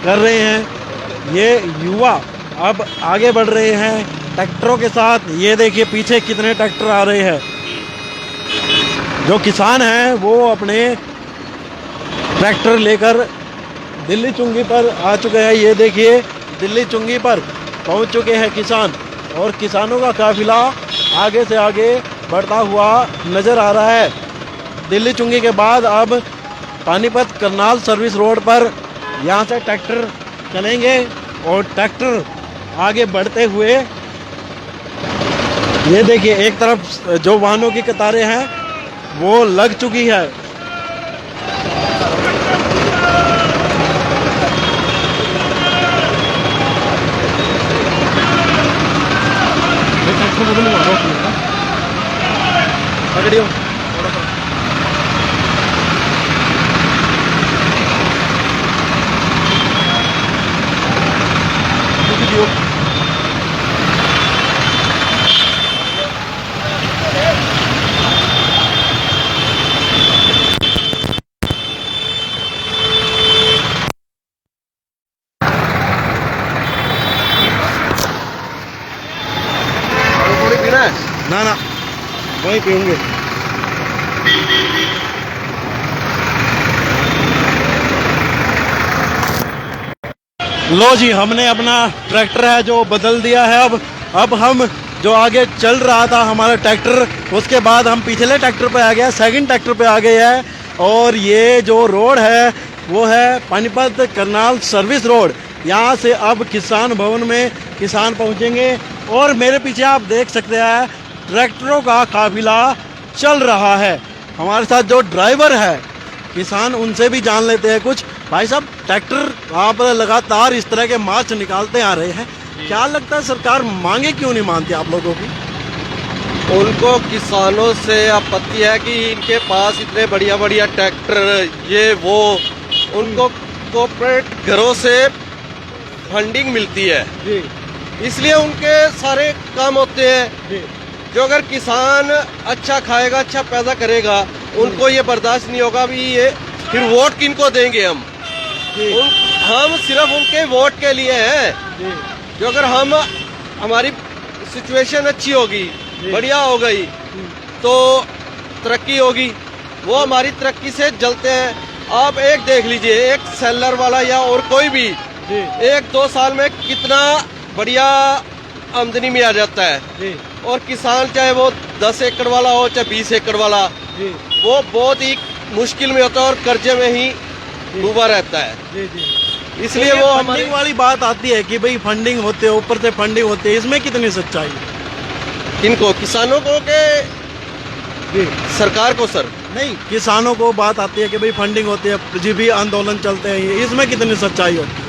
कर रहे हैं। ये युवा अब आगे बढ़ रहे हैं ट्रैक्टरों के साथ। ये देखिए पीछे कितने ट्रैक्टर आ रहे हैं। जो किसान हैं वो अपने ट्रैक्टर लेकर दिल्ली चुंगी पर आ चुके हैं। ये देखिए दिल्ली चुंगी पर पहुंच चुके हैं किसान, और किसानों का काफिला आगे से आगे बढ़ता हुआ नज़र आ रहा है। दिल्ली चुंगी के बाद अब पानीपत करनाल सर्विस रोड पर यहाँ से ट्रैक्टर चलेंगे और ट्रैक्टर आगे बढ़ते हुए ये देखिए एक तरफ जो वाहनों की कतारें हैं वो लग चुकी है। पकड़ियो ना ना वहीं पीऊंगे। लो जी, हमने अपना ट्रैक्टर है जो बदल दिया है। अब हम जो आगे चल रहा था हमारा ट्रैक्टर, उसके बाद हम पिछले ट्रैक्टर पे आ गए, सेकंड ट्रैक्टर पे आ गए हैं। और ये जो रोड है वो है पानीपत करनाल सर्विस रोड। यहाँ से अब किसान भवन में किसान पहुँचेंगे। और मेरे पीछे आप देख सकते हैं ट्रैक्टरों का काफिला चल रहा है। हमारे साथ जो ड्राइवर है किसान, उनसे भी जान लेते हैं कुछ। भाई साहब, ट्रैक्टर आप लगातार इस तरह के मार्च निकालते आ रहे हैं, क्या लगता है सरकार मांगे क्यों नहीं मानती आप लोगों की? उनको किसानों से आपत्ति है कि इनके पास इतने बढ़िया बढ़िया ट्रैक्टर ये वो, उनको कॉर्पोरेट घरों से फंडिंग मिलती है जी, इसलिए उनके सारे काम होते हैं। जो अगर किसान अच्छा खाएगा, अच्छा पैदा करेगा, उनको ये बर्दाश्त नहीं होगा भी ये फिर वोट किनको देंगे हम। हम सिर्फ उनके वोट के लिए हैं। जो अगर हमारी सिचुएशन अच्छी होगी, बढ़िया हो गई, तो तरक्की होगी। वो हमारी तरक्की से जलते हैं। आप एक देख लीजिए, एक सेलर वाला या और कोई भी 1-2 साल में कितना बढ़िया आमदनी में आ जाता है। और किसान चाहे वो 10 एकड़ वाला हो चाहे 20 एकड़ वाला, वो बहुत ही मुश्किल में होता है और कर्जे में ही डूबा रहता है। इसलिए वो हमारी वाली बात आती है कि भाई फंडिंग होते है, ऊपर से फंडिंग होती है, इसमें कितनी सच्चाई है? इनको किसानों को के सरकार को सर नहीं, किसानों को बात आती है कि भाई फंडिंग होती है, जी भी आंदोलन चलते हैं, इसमें कितनी सच्चाई होती है?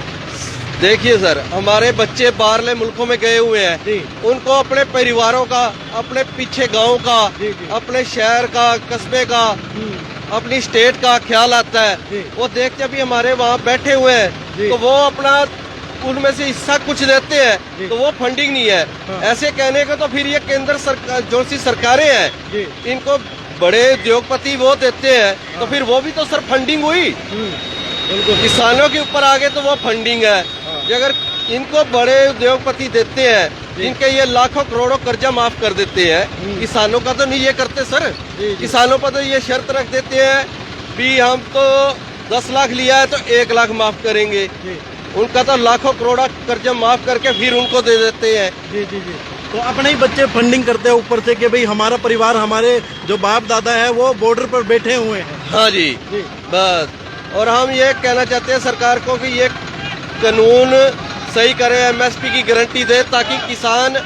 देखिए सर, हमारे बच्चे बाहरले मुल्कों में गए हुए हैं, उनको अपने परिवारों का, अपने पीछे गांव का, अपने शहर का, कस्बे का, अपनी स्टेट का ख्याल आता है। वो देखते भी हमारे वहाँ बैठे हुए हैं, तो वो अपना उनमें से हिस्सा कुछ देते हैं, तो वो फंडिंग नहीं है। ऐसे कहने को तो फिर ये केंद्र सरकार, जो सी सरकारें हैं, इनको बड़े उद्योगपति वो देते हैं, तो फिर वो भी तो सर फंडिंग हुई। किसानों के ऊपर आ गए तो वो फंडिंग है। अगर इनको बड़े उद्योगपति देते हैं, इनके ये लाखों करोड़ों कर्जा माफ कर देते हैं। किसानों का तो नहीं ये करते सर। किसानों पर तो ये शर्त रख देते हैं भी हम तो 10 लाख लिया है तो 1 लाख माफ करेंगे। उनका तो लाखों करोड़ों कर्जा माफ करके फिर उनको दे देते हैं। जी जी जी। तो अपने ही बच्चे फंडिंग करते हैं ऊपर से कि भाई हमारा परिवार, हमारे जो बाप दादा है वो बॉर्डर पर बैठे हुए हैं। हाँ जी, बस। और हम ये कहना चाहते हैं सरकार को कि ये कानून सही करे, एमएसपी की गारंटी दे ताकि किसान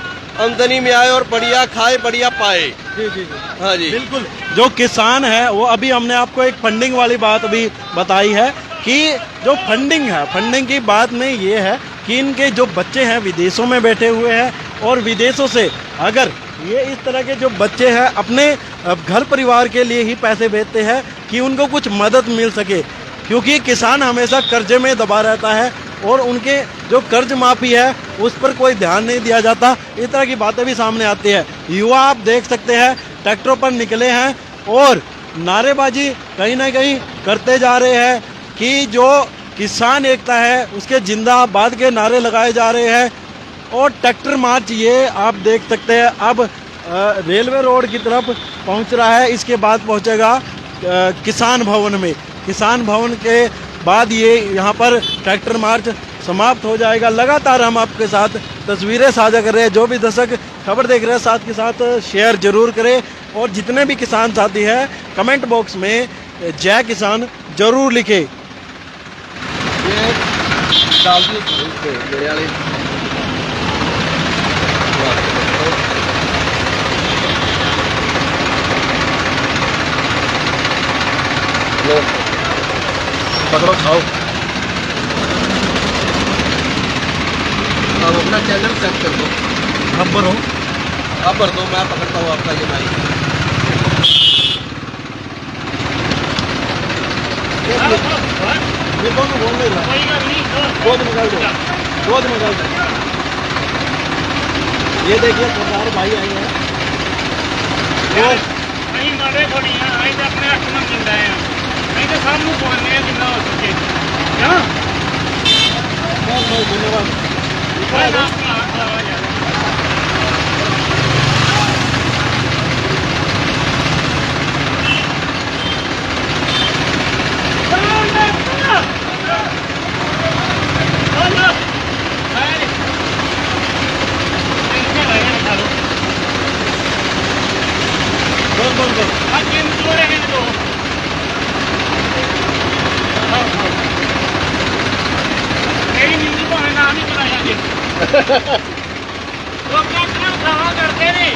आमदनी में आए और बढ़िया खाए, बढ़िया पाए। जी जी जी। हाँ जी, बिल्कुल। जो किसान है वो, अभी हमने आपको एक फंडिंग वाली बात भी बताई है कि जो फंडिंग है, फंडिंग की बात में ये है कि इनके जो बच्चे हैं विदेशों में बैठे हुए हैं और विदेशों से अगर ये इस तरह के जो बच्चे हैं अपने घर परिवार के लिए ही पैसे भेजते हैं कि उनको कुछ मदद मिल सके, क्योंकि किसान हमेशा कर्जे में दबा रहता है और उनके जो कर्ज माफी है उस पर कोई ध्यान नहीं दिया जाता। इस तरह की बातें भी सामने आती है। युवा आप देख सकते हैं ट्रैक्टरों पर निकले हैं और नारेबाजी कहीं ना कहीं करते जा रहे हैं कि जो किसान एकता है उसके जिंदाबाद के नारे लगाए जा रहे हैं। और ट्रैक्टर मार्च ये आप देख सकते हैं अब रेलवे रोड की तरफ पहुंच रहा है, इसके बाद पहुंचेगा किसान भवन में। किसान भवन के बाद ये यहाँ पर ट्रैक्टर मार्च समाप्त हो जाएगा। लगातार हम आपके साथ तस्वीरें साझा कर रहे हैं। जो भी दर्शक खबर देख रहे हैं साथ के साथ शेयर जरूर करें और जितने भी किसान साथी हैं कमेंट बॉक्स में जय किसान जरूर लिखें। पकड़ो खाओ। अब अपना चैनल सेट कर दो। अब भरो, आप भर दो, मैं पकड़ता हूँ आपका ये भाई। ये दोनों बोल नहीं रहा, गोद निकाल दो, गोद निकाल दो। ये देखिए सरदार भाई आए हैं और नहीं मारे थोड़ी आई तो अपने हक में जिंदा है, नहीं तो सामने बोलने जिंदा हो सके क्या। बहुत बहुत धन्यवाद। कोई ना अपना हाथ लगा जा। मेरी नींद को है नाम ही बनाया वो अपना खावा करते थे।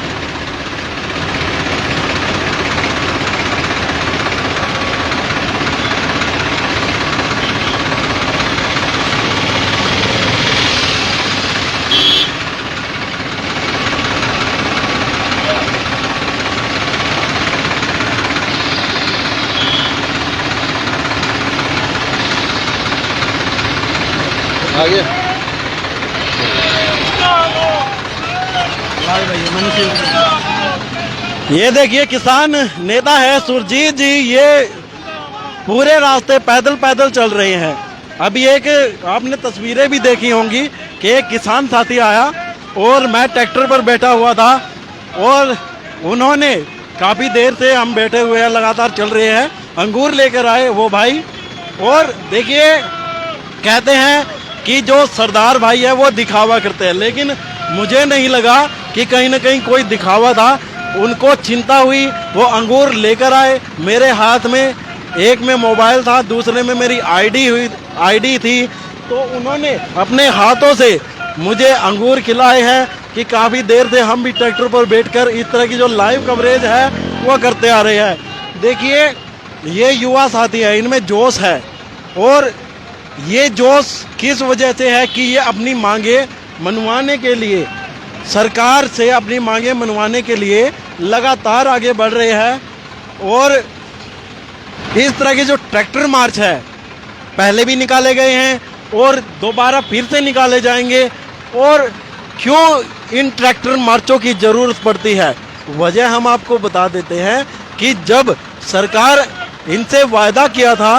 आगे ये देखिए किसान नेता है सुरजीत जी, ये पूरे रास्ते पैदल पैदल चल रहे हैं। अभी एक आपने तस्वीरें भी देखी होंगी कि एक किसान साथी आया और मैं ट्रैक्टर पर बैठा हुआ था और उन्होंने काफ़ी देर से हम बैठे हुए हैं, लगातार चल रहे हैं, अंगूर लेकर आए वो भाई। और देखिए कहते हैं कि जो सरदार भाई है वो दिखावा करते हैं, लेकिन मुझे नहीं लगा कि कहीं ना कहीं कोई दिखावा था। उनको चिंता हुई, वो अंगूर लेकर आए। मेरे हाथ में एक में मोबाइल था, दूसरे में मेरी आईडी थी, तो उन्होंने अपने हाथों से मुझे अंगूर खिलाए हैं कि काफ़ी देर से हम भी ट्रैक्टर पर बैठकर इस तरह की जो लाइव कवरेज है वो करते आ रहे हैं। देखिए ये युवा साथी है, इनमें जोश है और ये जोश किस वजह से है कि ये अपनी मांगे मनवाने के लिए, सरकार से अपनी मांगे मनवाने के लिए लगातार आगे बढ़ रहे हैं। और इस तरह के जो ट्रैक्टर मार्च है पहले भी निकाले गए हैं और दोबारा फिर से निकाले जाएंगे। और क्यों इन ट्रैक्टर मार्चों की ज़रूरत पड़ती है, वजह हम आपको बता देते हैं कि जब सरकार इनसे वायदा किया था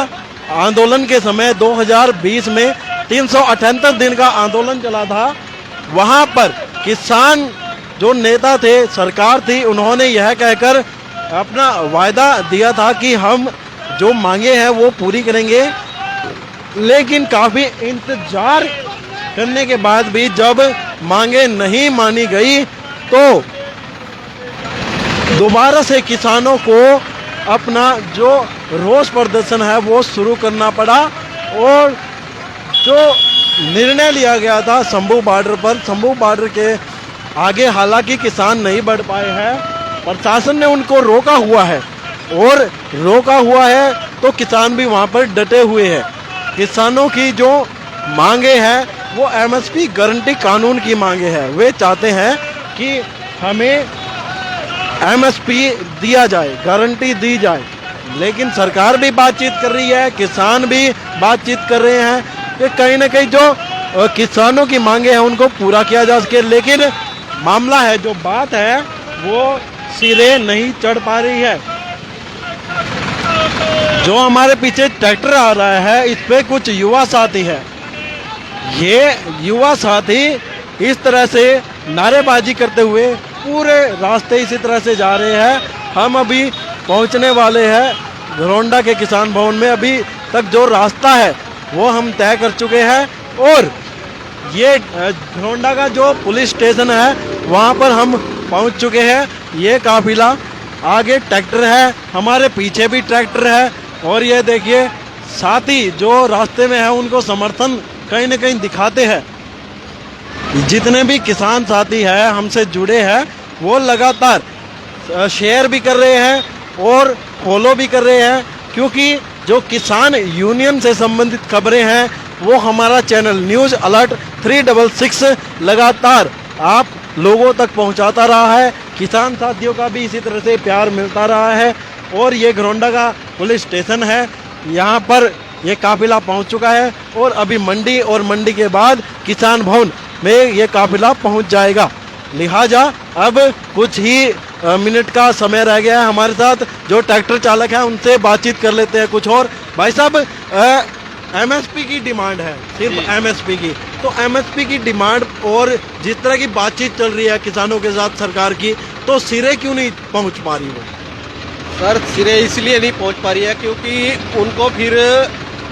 आंदोलन के समय 2020 में 378 दिन का आंदोलन चला था, वहां पर किसान जो नेता थे, सरकार थी, उन्होंने यह कहकर अपना वायदा दिया था कि हम जो मांगे हैं वो पूरी करेंगे। लेकिन काफ़ी इंतजार करने के बाद भी जब मांगे नहीं मानी गई तो दोबारा से किसानों को अपना जो रोष प्रदर्शन है वो शुरू करना पड़ा। और जो निर्णय लिया गया था शंभू बॉर्डर पर, शंभू बॉर्डर के आगे हालांकि किसान नहीं बढ़ पाए हैं, प्रशासन ने उनको रोका हुआ है, और रोका हुआ है तो किसान भी वहाँ पर डटे हुए हैं। किसानों की जो मांगे हैं वो एमएसपी गारंटी कानून की मांगे हैं। वे चाहते हैं कि हमें एमएसपी दिया जाए, गारंटी दी जाए। लेकिन सरकार भी बातचीत कर रही है, किसान भी बातचीत कर रहे हैं कि कहीं ना कहीं जो किसानों की मांगे हैं उनको पूरा किया जा सके। लेकिन मामला है, जो बात है वो सिरे नहीं चढ़ पा रही है। जो हमारे पीछे ट्रैक्टर आ रहा है, इस पे कुछ युवा साथी है। ये युवा साथी इस तरह से नारेबाजी करते हुए पूरे रास्ते इसी तरह से जा रहे हैं। हम अभी पहुंचने वाले हैं घरौंडा के किसान भवन में। अभी तक जो रास्ता है वो हम तय कर चुके हैं, और ये घरौंडा का जो पुलिस स्टेशन है वहाँ पर हम पहुँच चुके हैं। ये काफिला, आगे ट्रैक्टर है, हमारे पीछे भी ट्रैक्टर है, और ये देखिए साथी जो रास्ते में है उनको समर्थन कहीं ना कहीं दिखाते हैं। जितने भी किसान साथी हैं हमसे जुड़े हैं वो लगातार शेयर भी कर रहे हैं और फॉलो भी कर रहे हैं, क्योंकि जो किसान यूनियन से संबंधित खबरें हैं वो हमारा चैनल न्यूज़ अलर्ट 366 लगातार आप लोगों तक पहुंचाता रहा है। किसान साथियों का भी इसी तरह से प्यार मिलता रहा है। और ये घरौंडा का पुलिस स्टेशन है, यहाँ पर ये काफिला पहुंच चुका है, और अभी मंडी और मंडी के बाद किसान भवन में ये काफिला पहुंच जाएगा। लिहाजा अब कुछ ही मिनट का समय रह गया है। हमारे साथ जो ट्रैक्टर चालक है उनसे बातचीत कर लेते हैं कुछ और। भाई साहब, एमएसपी की डिमांड है, सिर्फ एमएसपी की, तो एमएसपी की डिमांड और जिस तरह की बातचीत चल रही है किसानों के साथ सरकार की, तो सिरे क्यों नहीं पहुंच पा रही वो? सर, सिरे इसलिए नहीं पहुंच पा रही है क्योंकि उनको फिर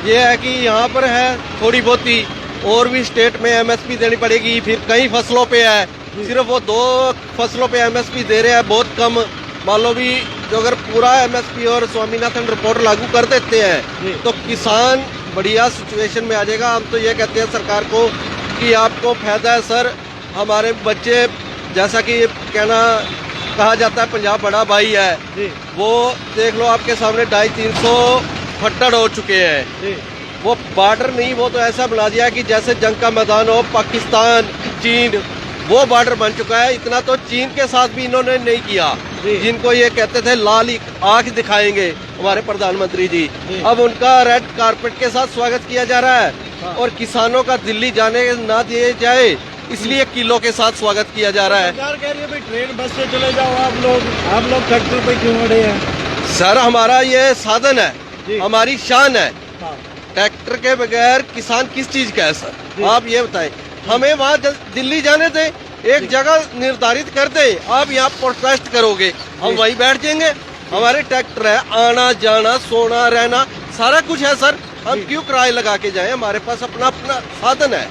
ये है कि यहाँ पर है थोड़ी बहुत ही, और भी स्टेट में एमएसपी देनी पड़ेगी। फिर कई फसलों पे है, सिर्फ वो 2 फसलों पे एमएसपी दे रहे हैं, बहुत कम। मान लो भी जो अगर पूरा एमएसपी और स्वामीनाथन रिपोर्ट लागू कर देते हैं तो किसान बढ़िया सिचुएशन में आ जाएगा। हम तो ये कहते हैं सरकार को कि आपको फायदा है सर, हमारे बच्चे, जैसा कि कहना कहा जाता है पंजाब बड़ा भाई है, वो देख लो आपके सामने 250-300 फट्टड़ हो चुके हैं। वो बॉर्डर नहीं, वो तो ऐसा बना दिया कि जैसे जंग का मैदान हो, पाकिस्तान, चीन, वो बॉर्डर बन चुका है। इतना तो चीन के साथ भी इन्होंने नहीं किया, जिनको ये कहते थे लाल आंख दिखाएंगे हमारे प्रधानमंत्री जी। अब उनका रेड कारपेट के साथ स्वागत किया जा रहा है, और किसानों का दिल्ली जाने ना दिए जाए इसलिए किलो के साथ स्वागत किया जा रहा है। सरकार कह रही है भाई ट्रेन बस से चले जाओ आप लोग ट्रैक्टर पे क्यों अड़े हैं? सर, हमारा ये साधन है, हमारी शान है। ट्रैक्टर के बगैर किसान किस चीज का है सर, आप ये बताएं। हमें वहाँ दिल्ली जाने दे, एक जगह निर्धारित कर दे, आप यहाँ प्रोटेस्ट करोगे, हम वहीं बैठ जाएंगे। हमारे ट्रैक्टर है, आना जाना सोना रहना सारा कुछ है सर, हम क्यों किराए लगा के जाएं? हमारे पास अपना अपना साधन है।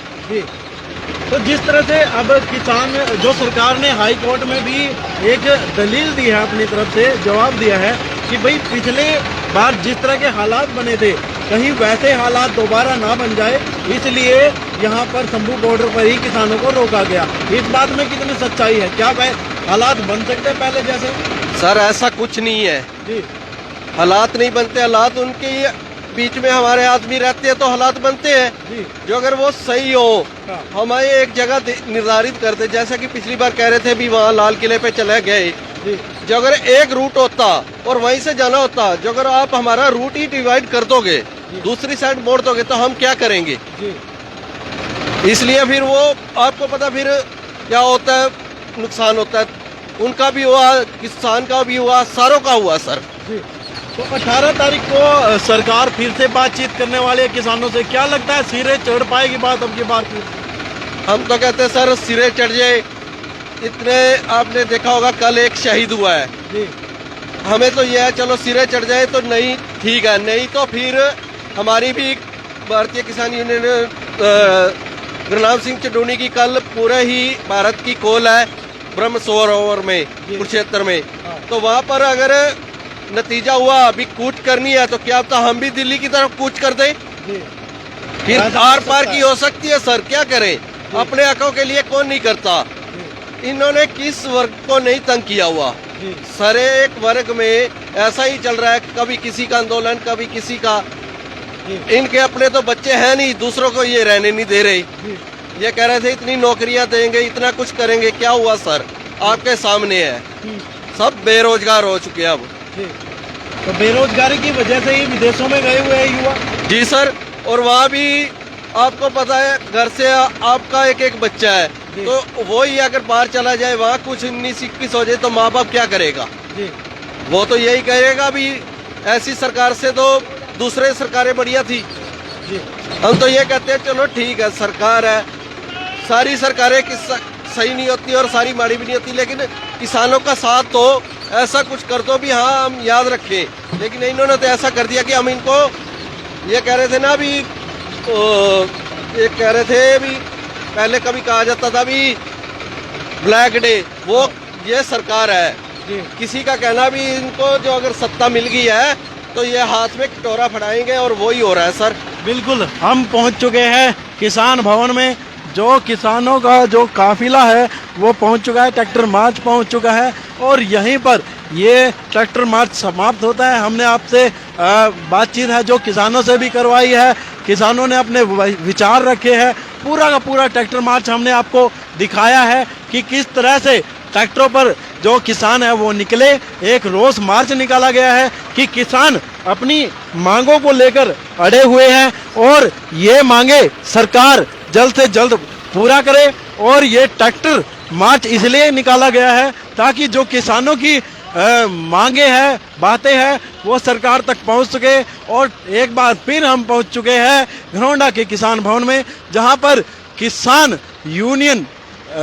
तो जिस तरह से अब किसान, जो सरकार ने हाई कोर्ट में भी एक दलील दी है, अपनी तरफ से जवाब दिया है कि भाई पिछले बार जिस तरह के हालात बने थे कहीं वैसे हालात दोबारा ना बन जाए, इसलिए यहाँ पर शंभू बॉर्डर पर ही किसानों को रोका गया। इस बात में कितनी सच्चाई है? क्या हालात बन सकते हैं पहले जैसे? सर, ऐसा कुछ नहीं है जी, हालात नहीं बनते। हालात उनके बीच में हमारे आदमी रहते हैं तो हालात बनते हैं। जो अगर वो सही हो, हमें एक जगह निर्धारित करते, जैसा कि पिछली बार कह रहे थे भी वहाँ लाल किले पे चले गए। जो अगर एक रूट होता और वहीं से जाना होता, जो अगर आप हमारा रूट ही डिवाइड कर दोगे, दूसरी साइड मोड़ दोगे, तो हम क्या करेंगे? इसलिए फिर वो आपको पता फिर क्या होता है, नुकसान होता है। उनका भी हुआ, किसान का भी हुआ, सारों का हुआ सर। तो 18 तारीख को सरकार फिर से बातचीत करने वाली है किसानों से, क्या लगता है सिरे चढ़ पाएगी बात अब की बार फिर? हम तो कहते हैं सर सिरे चढ़ जाए। इतने आपने देखा होगा कल एक शहीद हुआ है, जी हमें तो यह है चलो सिरे चढ़ जाए तो नहीं ठीक है, नहीं तो फिर हमारी भी भारतीय किसान यूनियन गुरनाम सिंह चडूनी की कल पूरे ही भारत की कॉल है ब्रह्म सरोवर में कुरुक्षेत्र में, तो वहाँ पर अगर नतीजा हुआ अभी कूच करनी है तो क्या पता हम भी दिल्ली की तरफ कूच कर दें, फिर आर पार की हो सकती है सर। क्या करें, अपने हकों के लिए कौन नहीं करता। इन्होंने किस वर्ग को नहीं तंग किया हुआ, सारे एक वर्ग में ऐसा ही चल रहा है, कभी किसी का आंदोलन कभी किसी का। इनके अपने तो बच्चे हैं नहीं, दूसरों को ये रहने नहीं दे रहे। ये कह रहे थे इतनी नौकरियां देंगे इतना कुछ करेंगे, क्या हुआ सर आपके सामने है, सब बेरोजगार हो चुके हैं अब। तो बेरोजगारी की वजह से ही विदेशों में गए हुए हैं युवा। जी सर, और वहाँ भी आपको पता है घर से आपका एक एक बच्चा है, तो वो ही अगर बाहर चला जाए वहाँ कुछ 19-21 हो जाए तो माँ बाप क्या करेगा। वो तो यही कहेगा भी ऐसी सरकार से तो दूसरे सरकारें बढ़िया थी। हम तो ये कहते हैं चलो ठीक है सरकार है, सारी सरकारें सही नहीं होती और सारी माड़ी भी नहीं होती, लेकिन किसानों का साथ तो ऐसा कुछ कर दो भी हाँ हम याद रखें। लेकिन इन्होंने तो ऐसा कर दिया कि हम इनको ये कह रहे थे ना भी ये कह रहे थे भी पहले कभी कहा जाता था भी ब्लैक डे, वो ये सरकार है। किसी का कहना भी इनको जो अगर सत्ता मिल गई है तो ये हाथ में कटोरा फड़ाएंगे और वो ही हो रहा है सर। बिल्कुल, हम पहुंच चुके हैं किसान भवन में। जो किसानों का जो काफिला है वो पहुंच चुका है, ट्रैक्टर मार्च पहुंच चुका है और यहीं पर ये ट्रैक्टर मार्च समाप्त होता है। हमने आपसे बातचीत है जो किसानों से भी करवाई है, किसानों ने अपने विचार रखे हैं। पूरा का पूरा ट्रैक्टर मार्च हमने आपको दिखाया है कि किस तरह से ट्रैक्टरों पर जो किसान है वो निकले। एक रोष मार्च निकाला गया है कि किसान अपनी मांगों को लेकर अड़े हुए हैं और ये मांगे सरकार जल्द से जल्द पूरा करे। और ये ट्रैक्टर मार्च इसलिए निकाला गया है ताकि जो किसानों की मांगे हैं बातें हैं वो सरकार तक पहुंच सके। और एक बार फिर हम पहुंच चुके हैं घरौंडा के किसान भवन में, जहां पर किसान यूनियन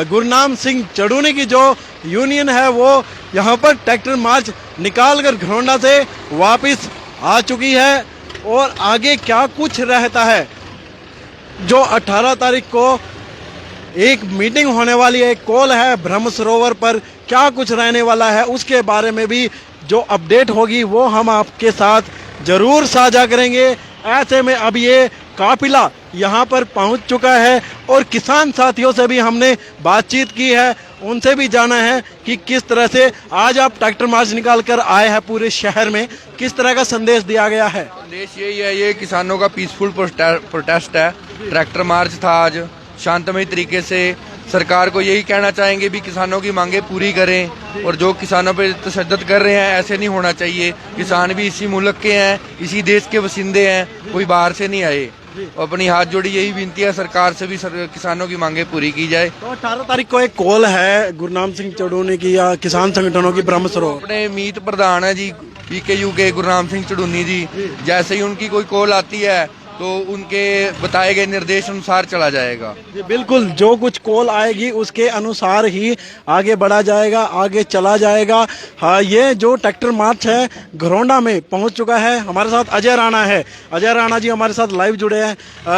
गुरनाम सिंह चडूनी की जो यूनियन है वो यहाँ पर ट्रैक्टर मार्च निकालकर घरौंडा से वापस आ चुकी है। और आगे क्या कुछ रहता है, जो 18 तारीख को एक मीटिंग होने वाली है, एक कॉल है ब्रह्म सरोवर पर, क्या कुछ रहने वाला है उसके बारे में भी जो अपडेट होगी वो हम आपके साथ जरूर साझा करेंगे। ऐसे में अब ये काफिला यहाँ पर पहुँच चुका है और किसान साथियों से भी हमने बातचीत की है, उनसे भी जाना है कि किस तरह से आज आप ट्रैक्टर मार्च निकाल कर आए हैं पूरे शहर में, किस तरह का संदेश दिया गया है। संदेश यही है, ये किसानों का पीसफुल प्रोटेस्ट है। ट्रैक्टर मार्च था आज, शांतमय तरीके से। सरकार को यही कहना चाहेंगे भी किसानों की मांगे पूरी करें और जो किसानों पे तशद्दुद कर रहे हैं ऐसे नहीं होना चाहिए। किसान भी इसी मुल्क के हैं, इसी देश के वसिंदे हैं, कोई बाहर से नहीं आए। अपनी हाथ जोड़ी यही विनती है सरकार से भी किसानों की मांगे पूरी की जाए। तो 18 तारीख को एक कॉल है गुरनाम सिंह चडूनी की या किसान संगठनों की ब्रह्म सरोवर। अपने मीत प्रधान है जी पीकेयू के गुरनाम सिंह चडूनी जी, जैसे ही उनकी कोई कॉल आती है तो उनके बताए गए निर्देश अनुसार चला जाएगा। बिल्कुल, जो कुछ कॉल आएगी उसके अनुसार ही आगे बढ़ा जाएगा, आगे चला जाएगा। हाँ, ये जो ट्रैक्टर मार्च है घरौंडा में पहुंच चुका है। हमारे साथ अजय राणा है, अजय राणा जी हमारे साथ लाइव जुड़े हैं।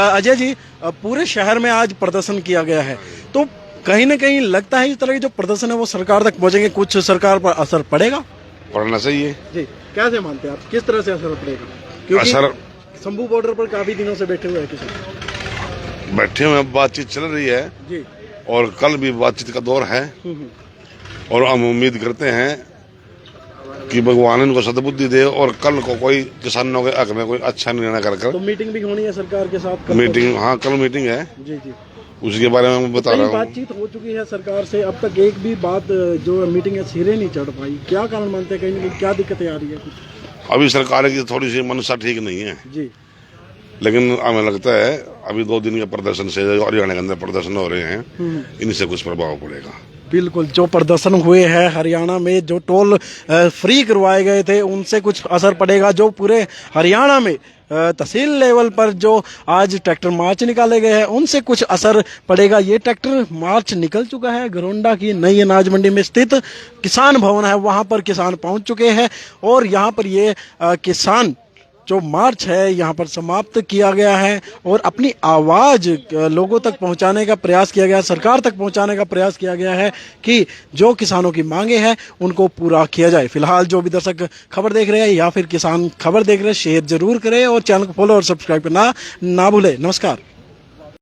अजय जी, पूरे शहर में आज प्रदर्शन किया गया है, तो कहीं ना कहीं लगता है इस तरह के जो प्रदर्शन है वो सरकार तक पहुंचेंगे, कुछ सरकार पर असर पड़ेगा? पड़ना चाहिए जी, कैसे मानते हैं आप, किस तरह से असर पड़ेगा? क्योंकि असर शंभू बॉर्डर पर काफी दिनों से बैठे हुए हैं किसान। बैठे हुए बातचीत चल रही है जी, और कल भी बातचीत का दौर है और हम उम्मीद करते हैं कि भगवान इनको सद्बुद्धि दे और कल को कोई किसानों के हक में कोई अच्छा निर्णय कर। तो मीटिंग भी होनी है सरकार के साथ? मीटिंग, हाँ कल मीटिंग है जी जी, उसके बारे में मैं बता रहा हूँ। बातचीत हो चुकी है सरकार से, अब तक एक भी बात जो मीटिंग है सिरे नहीं चढ़ पाई। क्या कारण मानते हैं, कहीं ना कहीं क्या दिक्कतें आ रही है? अभी सरकार की थोड़ी सी मनसा ठीक नहीं है जी, लेकिन हमें लगता है अभी 2 दिन के प्रदर्शन से हरियाणा के अंदर प्रदर्शन हो रहे हैं, इनसे कुछ प्रभाव पड़ेगा। बिल्कुल, जो प्रदर्शन हुए हैं हरियाणा में, जो टोल फ्री करवाए गए थे, उनसे कुछ असर पड़ेगा। जो पूरे हरियाणा में तहसील लेवल पर जो आज ट्रैक्टर मार्च निकाले गए हैं, उनसे कुछ असर पड़ेगा। ये ट्रैक्टर मार्च निकल चुका है। घरोंडा की नई अनाज मंडी में स्थित किसान भवन है, वहां पर किसान पहुंच चुके हैं और यहां पर ये किसान जो मार्च है यहाँ पर समाप्त किया गया है और अपनी आवाज़ लोगों तक पहुँचाने का प्रयास किया गया, सरकार तक पहुँचाने का प्रयास किया गया है कि जो किसानों की मांगे हैं उनको पूरा किया जाए। फिलहाल जो भी दर्शक खबर देख रहे हैं या फिर किसान खबर देख रहे हैं, शेयर जरूर करें और चैनल को फॉलो और सब्सक्राइब करना ना भूलें। नमस्कार।